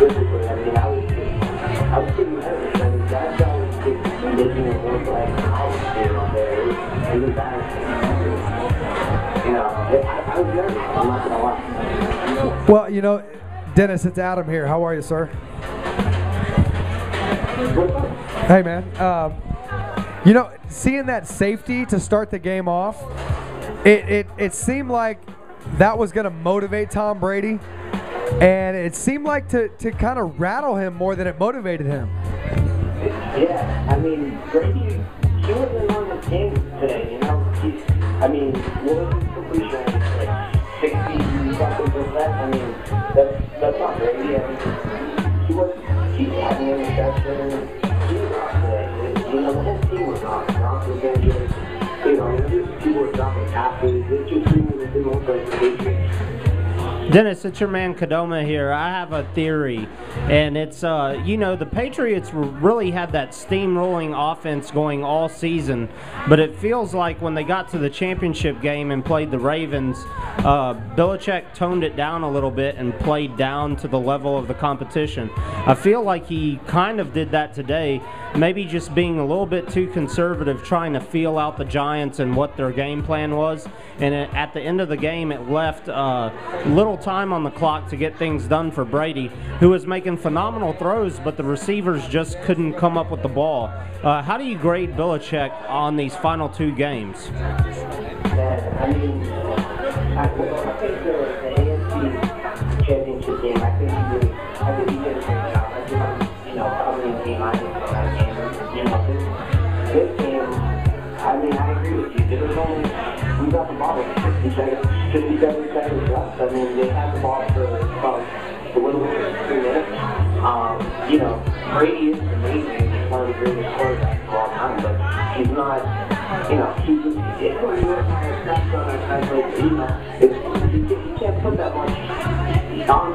physically. I mean, I was pretty nervous. I mean, that guy was making it look like a college game up there. It was embarrassing. You know, I was nervous. I'm not gonna lie. Well, you know, Dennis, it's Adam here. How are you, sir? Hey, man. You know, seeing that safety to start the game off, it seemed like that was going to motivate Tom Brady, and it seemed like to kind of rattle him more than it motivated him. Yeah, I mean, Brady, he wasn't on the game today, you know. I mean, what was his completion? Like 60-something%? I mean, that's not Brady. I mean, he had an interception. He was off today. You know, the whole team was off. Gronk was injured. You know, people were dropping passes. It just didn't look like the Patriots. Dennis, it's your man Kadoma here. I have a theory, and it's, you know, the Patriots really had that steamrolling offense going all season, but it feels like when they got to the championship game and played the Ravens, Belichick toned it down a little bit and played down to the level of the competition. I feel like he kind of did that today, maybe just being a little bit too conservative, trying to feel out the Giants and what their game plan was, and at the end of the game it left little time on the clock to get things done for Brady, who was making phenomenal throws, but the receivers just couldn't come up with the ball. How do you grade Belichick on these final two games? I mean, I think the AFC championship game, I think he did a great job. I think, you know, covering the game, I think that game, you know, this game, I mean, I agree with you. There was only, we got the ball with 57 seconds left. I mean, they had the ball for about a little over 3 minutes. You know, Brady is amazing. He's one of the greatest quarterbacks of all time, but he's not, you know, you can't put that much on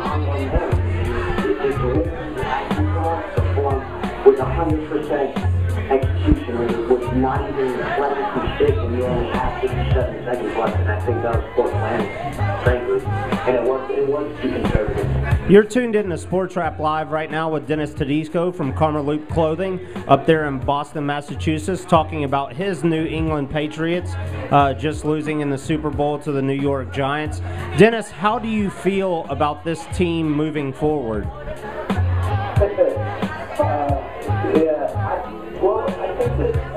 him. It's a perform with 100% execution, with not even letting some shake, and you only have 57 seconds left, and I think that was poor planning, frankly, and it was too conservative. You're tuned in to Sports Wrap Live right now with Dennis Tedesco from Karma Loop Clothing up there in Boston, Massachusetts, talking about his New England Patriots just losing in the Super Bowl to the New York Giants. Dennis, how do you feel about this team moving forward?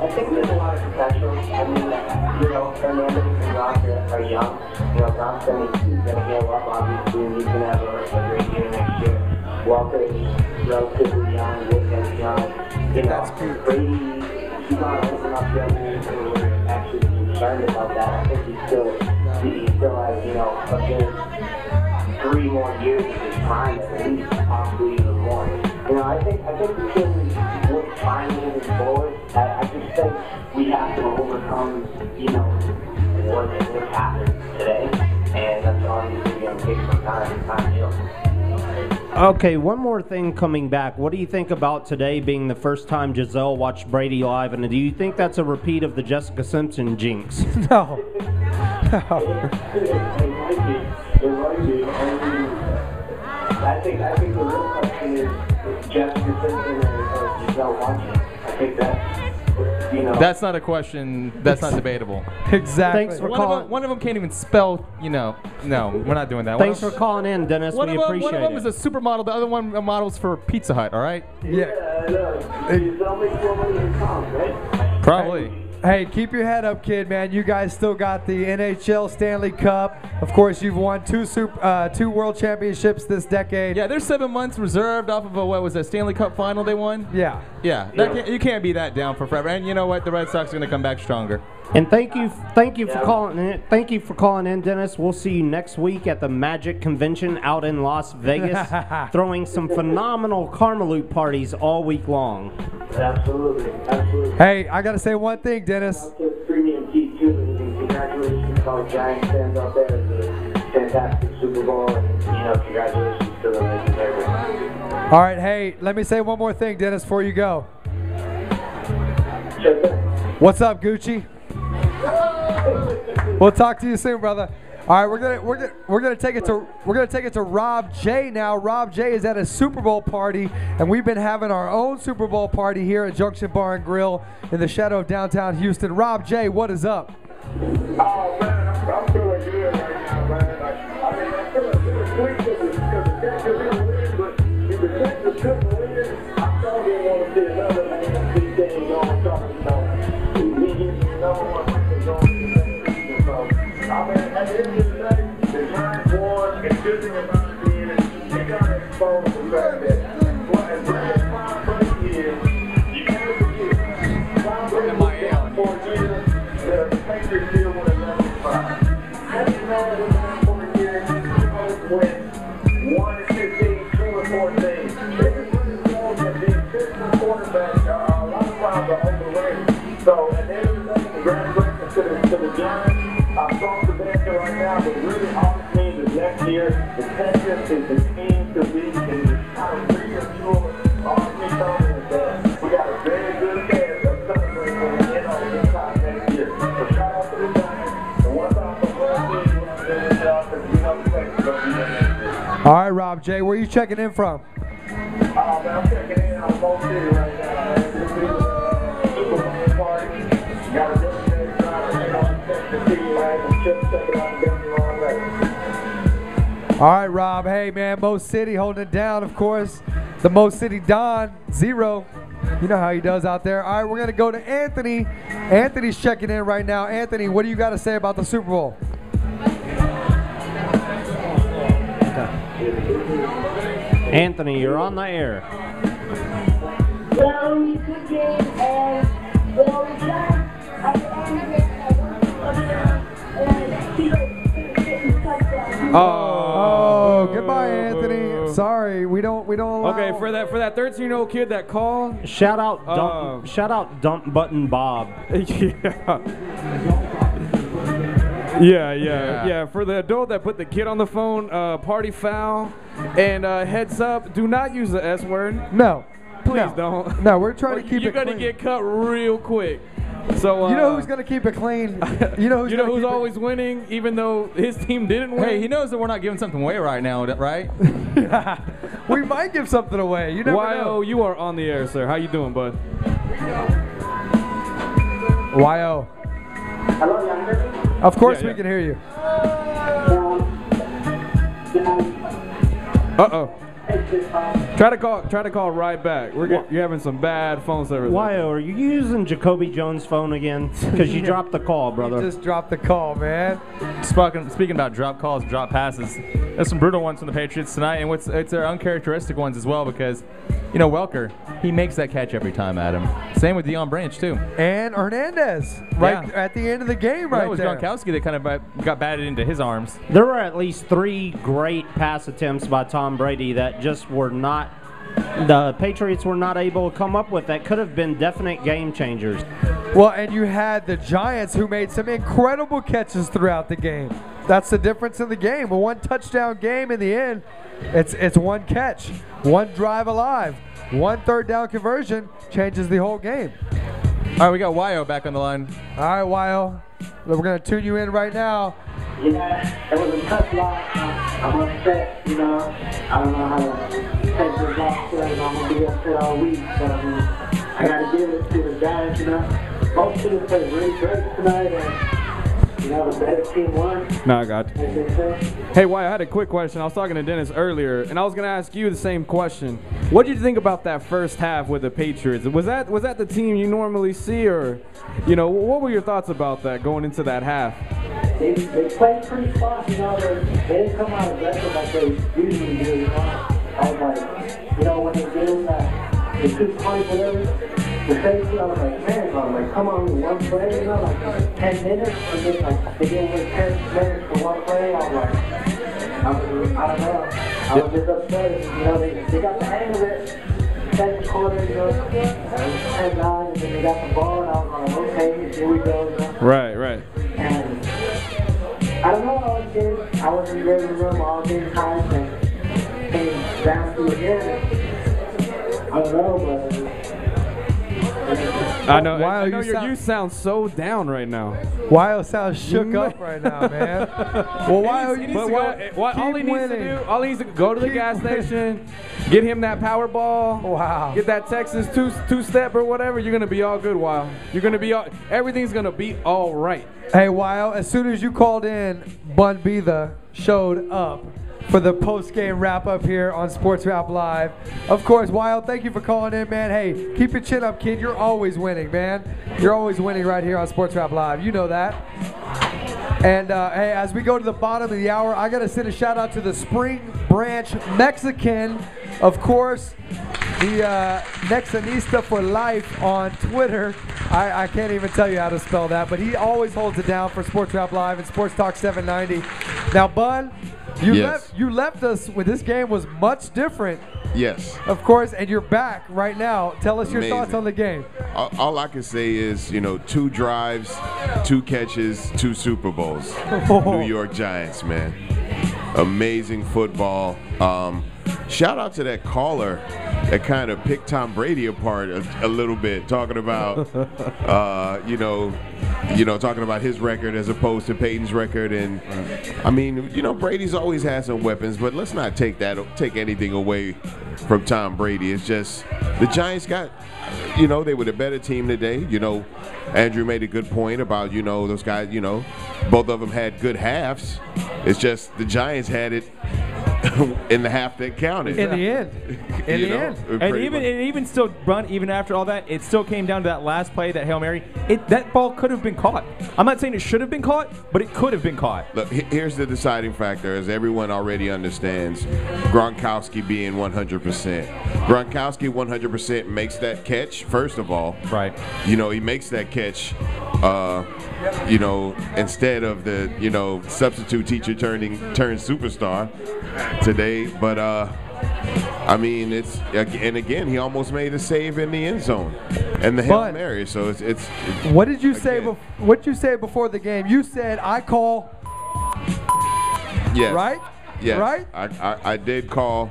I think there's a lot of potential. I mean, you know, Fernandez and Gronk are young. You know, Gronk's going to heal up, obviously, and he's going to have a great year next year. Walker is relatively young, Wickens young. You know, Brady, he's not old enough yet. We're actually concerned about that. I think he still has, you know, a good 3 more years of his prime, at least, possibly even more. You know, I think the team looks fine moving forward. I just think we have to overcome, you know, what's happened today, and that's obviously going to take some time to heal. Okay, one more thing coming back. What do you think about today being the first time Giselle watched Brady live, and do you think that's a repeat of the Jessica Simpson jinx? No. It might be. I think the real question is Jessica Simpson or Giselle watching. I think that's, you know. That's not a question. That's not debatable. Exactly. Thanks for calling. One of them can't even spell, you know. No, we're not doing that. Thanks for calling in, Dennis. We appreciate it. One of them is a supermodel. The other one models for Pizza Hut, all right? Yeah. Giselle makes more money than Tom, right? Probably. Hey, keep your head up, kid, man. You guys still got the NHL Stanley Cup. Of course, you've won two World Championships this decade. Yeah, there's 7 months reserved off of a, what was that, Stanley Cup final they won? Yeah. Yeah, you can't be that down for forever. And you know what? The Red Sox are going to come back stronger. And thank you for calling in. Thank you for calling in, Dennis. We'll see you next week at the Magic Convention out in Las Vegas, throwing some phenomenal Karma Loop parties all week long. Absolutely. Hey, I got to say one thing, Dennis. Premium T too, and congratulations to all the Giants fans out there. It's a fantastic Super Bowl, and you know, congratulations to them. They deserve it. All right, hey, let me say one more thing, Dennis, before you go. Sure thing. What's up, Gucci? We'll talk to you soon, brother. All right, we're gonna take it to Rob J now. Rob J is at a Super Bowl party, and we've been having our own Super Bowl party here at Junction Bar and Grill in the shadow of downtown Houston. Rob J, what is up? Oh man, I'm feeling good right now, man. I'm feeling sweet because the Texas didn't win, but if the Texas couldn't win, I still didn't want to see another these things on something. We get the number one record going to the next season. So, I mean, at the end of the day, the Giants won, and good thing about it is they got to expose the fact that what as great as Tom Brady is, you can't forget. Tom Brady was down 4 years. The Patriots still won 11-5. And you know that in the 4 years, he both went 1-15, 2-14. They just really show that the existing quarterbacks are a lot of times are overrated. So at the end of the day, congratulations to the Giants. I'm strong to bench right now, but really all this means is next year, the Texans is the team to beat and just kind of reassure all the people that we got a very good chance of celebrating when we get on this time next year. So shout out to the Giants, and one time for one team, we're doing this job because we know the Texans going to be there next year. All right, Rob J, where are you checking in from? Man, I'm checking in on Bolt City right now, man. This is a Super Bowl party. Got a really good time. I think I'll check the city, man, and check it out and get me on ready. All right, Rob. Hey, man, Mo City holding it down, of course. The Mo City Don, 0. You know how he does out there. All right, we're going to go to Anthony. Anthony's checking in right now. Anthony, what do you got to say about the Super Bowl? Anthony, you're on the air. Well, we good game, and well, we tried at the end of it, Oh, goodbye, Anthony. Sorry, we don't allow. Okay, for that 13-year-old kid that called. Shout out Dump Button Bob. Yeah. For the adult that put the kid on the phone, party foul, and heads up, do not use the S word. No. Please don't. No, we're trying to keep it You're gonna clean. get cut real quick. So you know who's gonna keep it clean? You know who's always winning, even though his team didn't win. Hey, he knows that we're not giving something away right now, right? We might give something away. You never know. YO, you are on the air, sir. How you doing, bud? YO. Hello, young man. Of course Yeah. we can hear you. Uh-oh. Try to call right back. You're having some bad phone service. Wyo, are you using Jacoby Jones' phone again? Because you dropped the call, brother. You just dropped the call, man. Speaking about drop calls, drop passes, there's some brutal ones from the Patriots tonight, and it's their uncharacteristic ones as well because, Welker, he makes that catch every time, Adam. Same with Deion Branch, too. And Hernandez, right at the end of the game, right that was there. Gronkowski that kind of got batted into his arms. There were at least 3 great pass attempts by Tom Brady that just were not, the Patriots were not able to come up with that could have been definite game changers. Well, and you had the Giants who made some incredible catches throughout the game. That's the difference in the game. A 1 touchdown game in the end, it's 1 catch, 1 drive alive, 1 third down conversion changes the whole game. All right, we got Wyo back on the line. All right, Wyo, we're going to tune you in right now. Yeah, it was a tough loss. I'm upset, I don't know how to take this loss because I'm going to be upset all week. But I got to give it to the Giants, Most teams played really great tonight, and, the better team won. No, I got you. Hey, Wyatt, I had a quick question. I was talking to Dennis earlier, and I was going to ask you the same question. What did you think about that first half with the Patriots? Was that the team you normally see, or, what were your thoughts about that going into that half? They played pretty soft, they didn't come out aggressive like they usually do, I was like, when they give the 2 points, whatever, the safety, I was like, man, come on, 1 play, 10 minutes, and then, they didn't win 10 minutes for 1 play, I was like, I don't know, I was just upset, they got the hang of it. Second quarter, 10-9, and then they got the ball, and I was like, okay, here we go, Right. And I don't know, I wasn't ready to run all game times and came down to again. I don't know, but I know. Wow, You sound so down right now. Wyo sounds shook up right now, man. Well, Wyo, you But all he needs to do, all he needs to go to the gas station, get him that Powerball. Wow. Get that Texas two-step or whatever. You're gonna be all good, Wyo. You're gonna be all. Everything's gonna be all right. Hey, Wyo, as soon as you called in, Bun Bitha showed up for the post-game wrap-up here on Sports Rap Live. Of course, Wyo, thank you for calling in, man. Hey, keep your chin up, kid. You're always winning, man. You're always winning right here on Sports Rap Live. You know that. And, hey, as we go to the bottom of the hour, I got to send a shout-out to the Spring Branch Mexican. Of course, the Nexanista for life on Twitter. I can't even tell you how to spell that, but he always holds it down for Sports Rap Live and Sports Talk 790. Now, Bun, you left us with this game was much different. Yes. Of course, and you're back right now. Tell us your Amazing. thoughts on the game. All I can say is, 2 drives, 2 catches, 2 Super Bowls. New York Giants, man. Amazing football. Shout out to that caller that kind of picked Tom Brady apart a little bit, talking about, talking about his record as opposed to Peyton's record. And I mean, Brady's always had some weapons, but let's not take anything away from Tom Brady. It's just the Giants got, they were the better team today. Andrew made a good point about, those guys, both of them had good halves. It's just the Giants had it in the half that counted. In the end. And even still, Brun, even after all that, it still came down to that last play, that Hail Mary. That ball could have been caught. I'm not saying it should have been caught, but it could have been caught. Look, here's the deciding factor, as everyone already understands, Gronkowski being 100%. Gronkowski 100% makes that catch, first of all. Right. He makes that catch, instead of the, substitute teacher turned superstar today. But, I mean, and again, he almost made a save in the end zone and the Hail Mary. So it's what did you say? What did you say before the game? You said I call. Yes. Right. Yes. Right. I did call.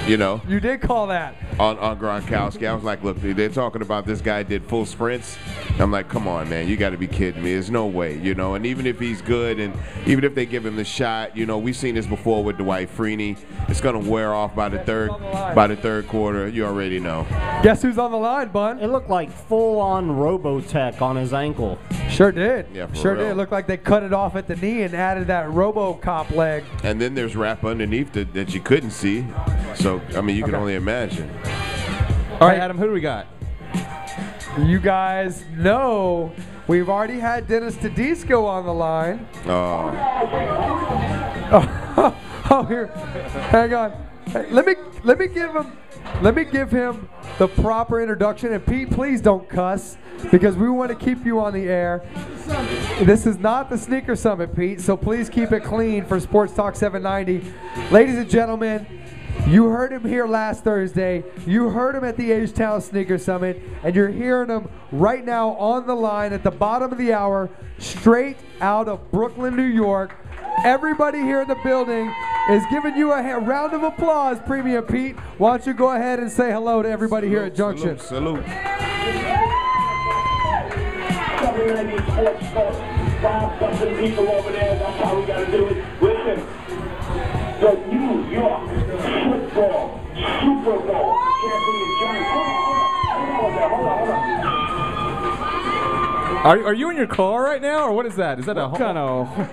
You did call that on Gronkowski. I was like, look, they're talking about this guy did full sprints. I'm like, come on, man, you got to be kidding me. There's no way, And even if he's good, and even if they give him the shot, we've seen this before with Dwight Freeney. It's gonna wear off by the third quarter. You already know. Guess who's on the line, Bun? It looked like full-on Robotech on his ankle. Sure did. Yeah, sure real. did. It looked like they cut it off at the knee and added that RoboCop leg. And then there's wrap underneath that you couldn't see. So, I mean, you can only imagine. All right, Adam, who do we got? You guys know we've already had Dennis Tedesco on the line. Oh, here. Hang on. Hey, let me give him the proper introduction. And Pete, please don't cuss, because we want to keep you on the air. This is not the Sneaker Summit, Pete, so please keep it clean for Sports Talk 790. Ladies and gentlemen, you heard him here last Thursday. You heard him at the H-Town Sneaker Summit, and you're hearing him right now on the line at the bottom of the hour, straight out of Brooklyn, New York. Everybody here in the building is giving you a round of applause, Premium Pete. Why don't you go ahead and say hello to everybody here at Junction. Salute. 790 Sports Talk, 5,000 people over there. That's how we got to do it. Listen, the New York Football Super Bowl champion Giants. Hold on. Are you in your car right now, or what is that? Is that a kind of? In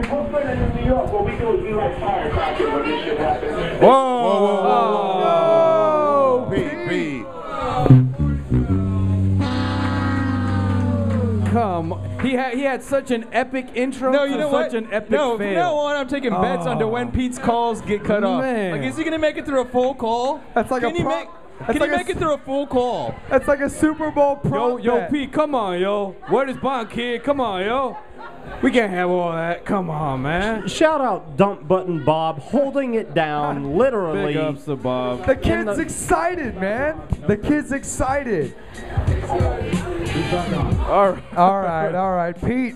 Brooklyn and in New York, what we do is we like firecrackers when this shit happens. Whoa. Pete. Come, he had such an epic intro. No, you know what? Such an epic no, fail. from now on, I'm taking bets on to when Pete's calls get cut off. Man. Like, is he gonna make it through a full call? That's like Can he make it through a full call? That's like a Super Bowl prop Yo, bet. Pete, come on, yo. Word is bond, kid. Come on, yo. We can't have all that. Come on, man. Shout out Dump Button Bob holding it down, literally. Big ups to Bob. The kid's excited, man. The kid's excited. All right. Pete.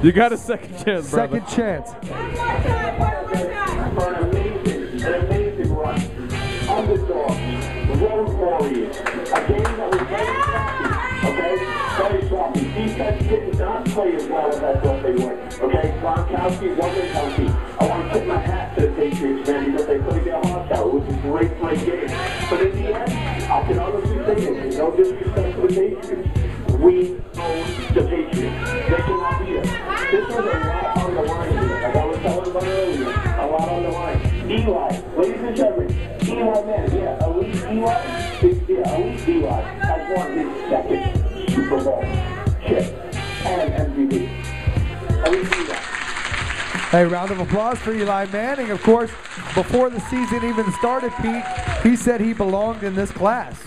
You got a second chance, brother. Second chance. For an amazing run. Underdog, road warriors, play as well as I thought they would. Okay, Gronkowski, Gronkowski. I want to tip my hat to the Patriots, man, because they played their hearts out. It was a great game. But in the end, I can honestly say this, no disrespect to the Patriots. We own the Patriots. They cannot beat us. This was a lot on the line here. Like I was telling about earlier, a lot on the line. Eli, ladies and gentlemen, Eli man, yeah, elite Eli, elite Eli has won his second Super Bowl chip and MVP. Elite Eli. Hey, round of applause for Eli Manning. Of course, before the season even started, Pete, he said he belonged in this class.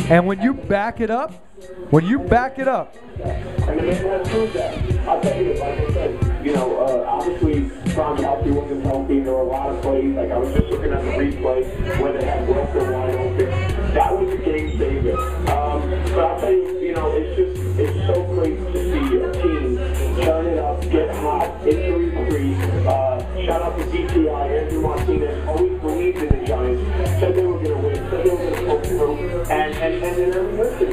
And when you back it up, and the man has proved that. I'll tell you, like I said, obviously Gronkowski wasn't healthy. There were a lot of plays. Like I was just looking at the replay where they had Wilson wide open. That was a game saver. But I'll tell you, it's so great to see a team turn it up, get hot, injury-free. Shout out to DTI, Andrew Martinez, always believed in the Giants. Said they were going to win, said they were going to pull through. And listen,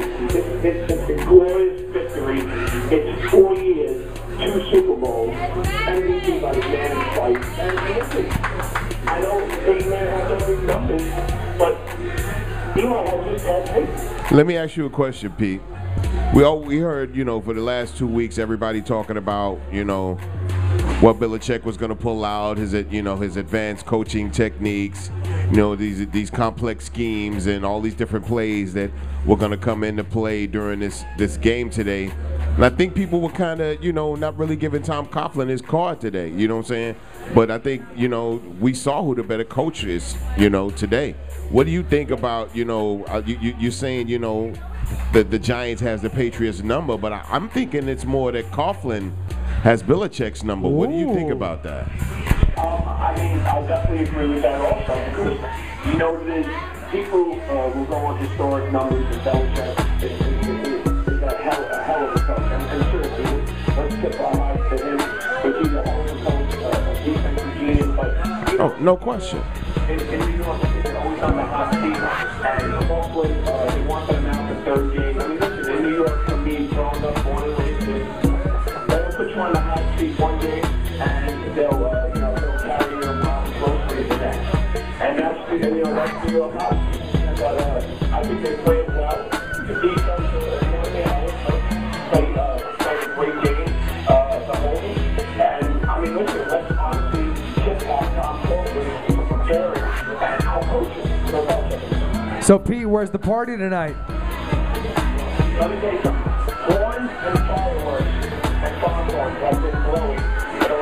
it's a glorious victory. It's 4 years, 2 Super Bowls, MVP by the man in fight. And listen, I know Peyton Manning has done nothing, but Eli has just had faith. Let me ask you a question, Pete. We heard, for the last 2 weeks, everybody talking about, what Belichick was going to pull out, his advanced coaching techniques, these complex schemes and all these different plays that were going to come into play during this game today. And I think people were kind of, not really giving Tom Coughlin his card today, you know what I'm saying? But I think, we saw who the better coach is, today. What do you think about, you're saying, the Giants has the Patriots number, but I'm thinking it's more that Coughlin has Belichick's number. What do you think about that? I definitely agree with that also, because what it is, people will go on historic numbers and Belichick is a hell of a coach. And seriously, let's tip our lives to him, but he's a hell of a coach, a defensive genius, but no question. In New York, they're always on the hot seat, and hopefully they want them out the third game. I mean, listen, in New York, for me, growing up, born and raised, they'll put you on the hot seat one game, and they'll carry your mouth closely to that. And that's New York hot seat. But I think they played well. The defense, played a great game as a whole. And I mean, listen, let's honestly tip off Tom Coughlin for preparing and our coaches. So, Pete, where's the party tonight? Let me tell you something. Horns and fireworks and foghorns have been blowing for the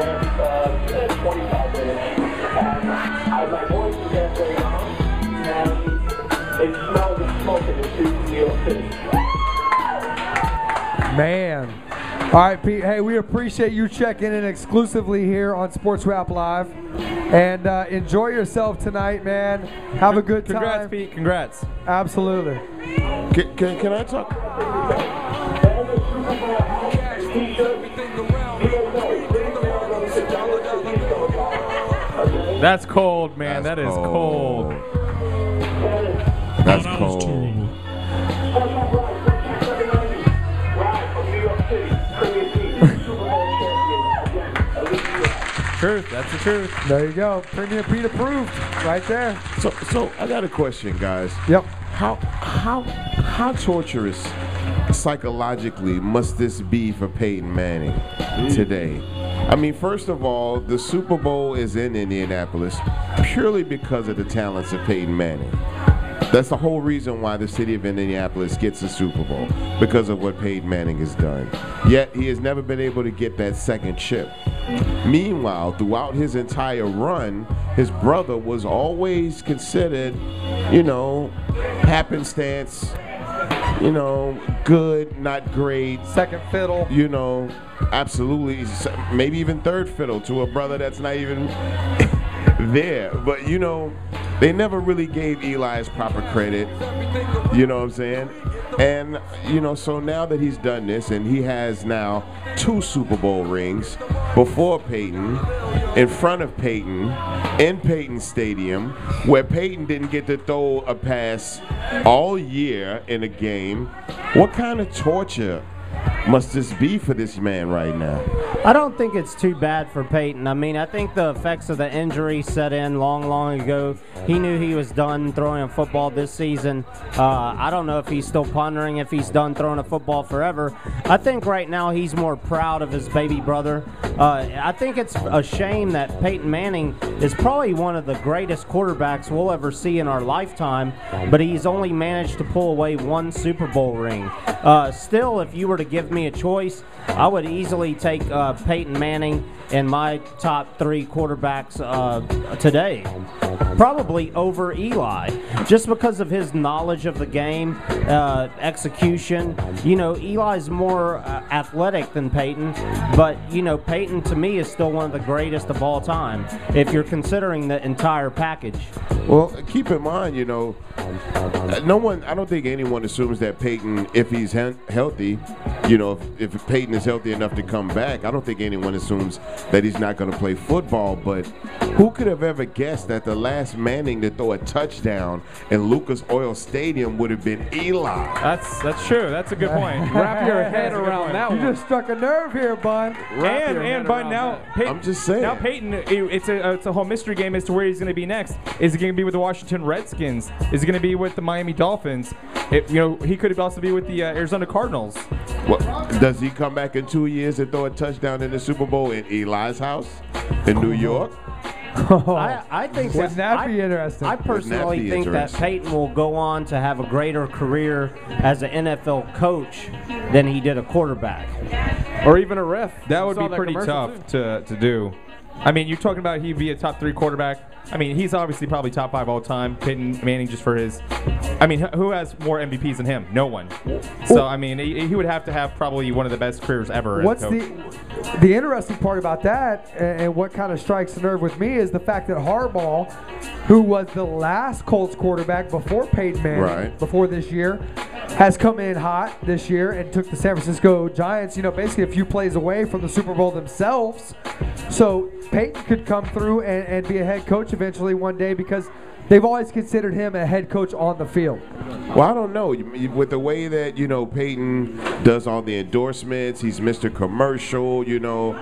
last 25 minutes. And my voice is halfway on, and it smells of smoke in the streets of New York City. Man. All right, Pete. Hey, we appreciate you checking in exclusively here on Sports Wrap Live. And enjoy yourself tonight, man. Have a good time. Congrats, Pete. Congrats. Absolutely. Can I talk? That's cold, man. That is cold. That's cold. Truth. That's the truth. There you go. Premier Pete approved. Right there. So I got a question, guys. Yep. How torturous psychologically must this be for Peyton Manning today? I mean, first of all, the Super Bowl is in Indianapolis purely because of the talents of Peyton Manning. That's the whole reason why the city of Indianapolis gets a Super Bowl, because of what Peyton Manning has done. Yet he has never been able to get that second chip. Meanwhile, throughout his entire run, his brother was always considered, happenstance, good, not great. Second fiddle. Absolutely, maybe even third fiddle to a brother that's not even there. But, they never really gave Eli his proper credit. You know what I'm saying? And, so now that he's done this, and he has now 2 Super Bowl rings before Peyton, in front of Peyton, in Peyton Stadium, where Peyton didn't get to throw a pass all year in a game, what kind of torture must this be for this man right now? I don't think it's too bad for Peyton. I mean, I think the effects of the injury set in long ago. He knew he was done throwing a football this season. I don't know if he's still pondering if he's done throwing a football forever. I think right now he's more proud of his baby brother. I think it's a shame that Peyton Manning is probably one of the greatest quarterbacks we'll ever see in our lifetime, but he's only managed to pull away one Super Bowl ring. Still, if you were to give me a choice, I would easily take Peyton Manning in my top 3 quarterbacks today. Probably over Eli, just because of his knowledge of the game, execution. You know, Eli's more athletic than Peyton, but, you know, Peyton to me is still one of the greatest of all time, if you're considering the entire package. Well, keep in mind, you know, I don't think anyone assumes that Peyton, if he's healthy, you know, if Peyton is healthy enough to come back, I don't think anyone assumes that he's not going to play football. But who could have ever guessed that the last Manning to throw a touchdown in Lucas Oil Stadium would have been Eli? That's true. That's a good point. Wrap your head around that one. You just struck a nerve here, bud. And but now, I'm just saying. Now Peyton, it's a whole mystery game as to where he's going to be next. Is he going to be with the Washington Redskins? Is he going to be with the Miami Dolphins? You know, he could also be with the Arizona Cardinals. Well, does he come back in 2 years and throw a touchdown in the Super Bowl in Eli's house in New York? I think Wouldn't that be interesting? I personally think that Peyton will go on to have a greater career as an NFL coach than he did a quarterback. Or even a ref. That would be pretty tough to do. I mean, you're talking about he'd be a top 3 quarterback. I mean, he's obviously probably top 5 all time. Peyton Manning, just for his. I mean, who has more MVPs than him? No one. So I mean, he would have to have probably one of the best careers ever. What's the interesting part about that, and what kind of strikes a nerve with me, is the fact that Harbaugh, who was the last Colts quarterback before Peyton Manning, before this year, has come in hot this year and took the San Francisco Giants, you know, basically a few plays away from the Super Bowl themselves. So Peyton could come through and be a head coach eventually one day, because they've always considered him a head coach on the field. Well, I don't know. With the way that, you know, Peyton does all the endorsements, he's Mr. Commercial, you know,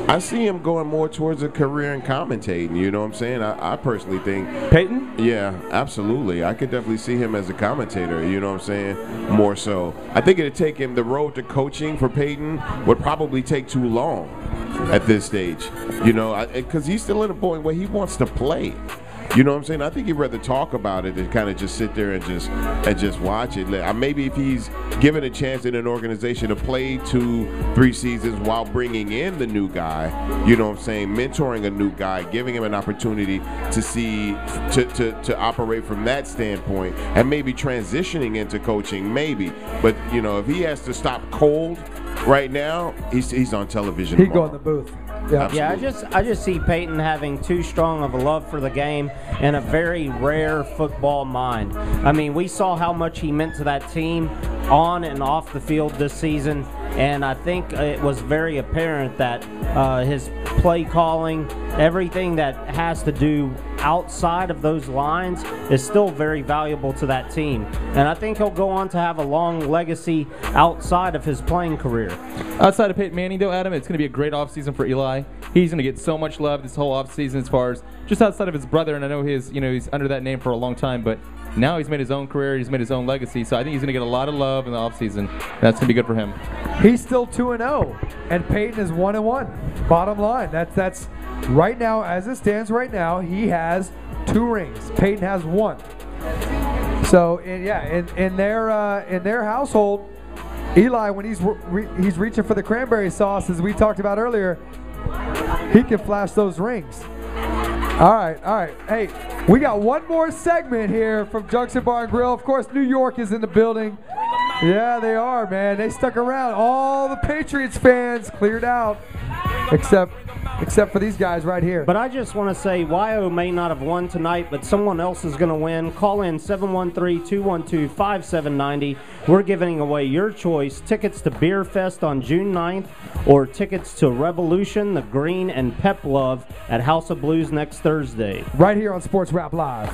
I see him going more towards a career in commentating, you know what I'm saying? I personally think. Peyton? Yeah, absolutely. I could definitely see him as a commentator, you know what I'm saying? More so. I think it'd take him, the road to coaching for Peyton would probably take too long at this stage, you know, because he's still at a point where he wants to play. You know what I'm saying? I think he'd rather talk about it than kind of just sit there and just watch it. Maybe if he's given a chance in an organization to play 2-3 seasons while bringing in the new guy, you know what I'm saying, mentoring a new guy, giving him an opportunity to see, to operate from that standpoint, and maybe transitioning into coaching, maybe. But, you know, if he has to stop cold right now, he's on television. He'd go in the booth. Yeah, I just see Peyton having too strong of a love for the game and a very rare football mind. I mean, we saw how much he meant to that team on and off the field this season, and I think it was very apparent that his play calling, everything that has to do outside of those lines, is still very valuable to that team. And I think he'll go on to have a long legacy outside of his playing career. Outside of Peyton Manning, though, Adam, it's going to be a great offseason for Eli. He's going to get so much love this whole offseason, as far as just outside of his brother. And I know he's under that name for a long time, but now he's made his own career, he's made his own legacy. So I think he's going to get a lot of love in the offseason. That's going to be good for him. He's still 2-0, and Peyton is 1-1. Bottom line, that's right now, as it stands right now, he has 2 rings. Peyton has 1. So in their household, Eli, when he's reaching for the cranberry sauce, as we talked about earlier, he can flash those rings. All right. Hey, we got one more segment here from Junction Bar and Grill. Of course, New York is in the building. Yeah, they are, man. They stuck around. All the Patriots fans cleared out, except for these guys right here. But I just want to say, YO may not have won tonight, but someone else is going to win. Call in 713-212-5790. We're giving away your choice: tickets to Beer Fest on June 9th, or tickets to Revolution, the Green, and Pep Love at House of Blues next Thursday. Right here on Sports Rap Live.